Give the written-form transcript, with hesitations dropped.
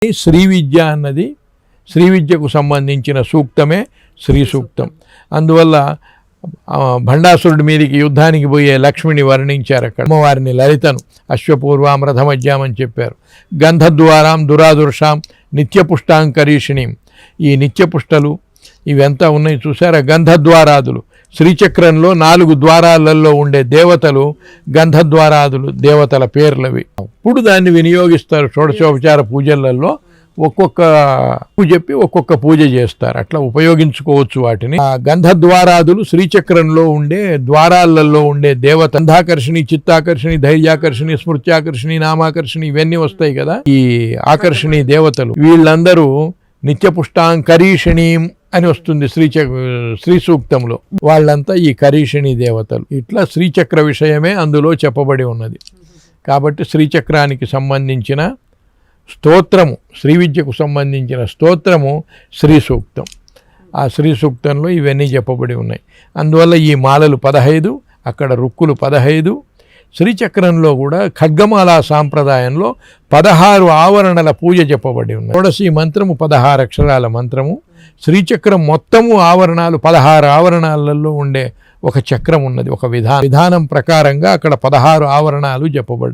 శ్రీ విద్య అన్నది శ్రీ విద్యకు సంబంధించిన సూక్తమే శ్రీ సూక్తం. అందువల్ల భండాసురుడి మీదకి యుద్ధానికి పోయే లక్ష్మిని వర్ణించారు. అక్కడ అమ్మవారిని లలితను అశ్వపూర్వాం రథమజ్జామని చెప్పారు. గంధద్వారాం దురాదుర్షాం నిత్యపుష్టాంకరీషిణీం. ఈ నిత్యపుష్టలు ఇవంతా ఉన్నాయి చూసారా, గంధద్వారాదులు. శ్రీచక్రంలో 4 ద్వారాలలో ఉండే దేవతలు గంధద్వారాదులు దేవతల పేర్లవి. ఇప్పుడు దాన్ని వినియోగిస్తారు షోడశోపచార పూజలలో. ఒక్కొక్క పూజ చెప్పి ఒక్కొక్క పూజ చేస్తారు, అట్లా ఉపయోగించుకోవచ్చు వాటిని. ఆ గంధద్వారాదులు శ్రీచక్రంలో ఉండే ద్వారాలలో ఉండే దేవత. గంధాకర్షిణి, చిత్తాకర్షిణి, ధైర్యాకర్షిణి, స్మృత్యాకర్షిణి, నామాకర్షిణి ఇవన్నీ వస్తాయి కదా. ఈ ఆకర్షణీ దేవతలు వీళ్ళందరూ నిత్యపుష్టాంకరీషిణీం అని వస్తుంది శ్రీ సూక్తంలో. వాళ్ళంతా ఈ కరీషిణీ దేవతలు. ఇట్లా శ్రీచక్ర విషయమే అందులో చెప్పబడి ఉన్నది. కాబట్టి శ్రీచక్రానికి సంబంధించిన స్తోత్రము, శ్రీ విద్యకు సంబంధించిన స్తోత్రము శ్రీ సూక్తం. ఆ శ్రీ సూక్తంలో ఇవన్నీ చెప్పబడి ఉన్నాయి. అందువల్ల ఈ మాలలు 15, అక్కడ రుక్కులు 15. శ్రీచక్రంలో కూడా ఖడ్గమాలా సాంప్రదాయంలో 16 ఆవరణల పూజ చెప్పబడి ఉన్నాయి. షోడశి మంత్రము 16 అక్షరాల మంత్రము. శ్రీచక్రం మొత్తము ఆవరణాలు 16 ఆవరణాలలో ఉండే ఒక చక్రం ఉన్నది. ఒక విధానం ప్రకారంగా అక్కడ 16 ఆవరణాలు చెప్పబడ్డాయి.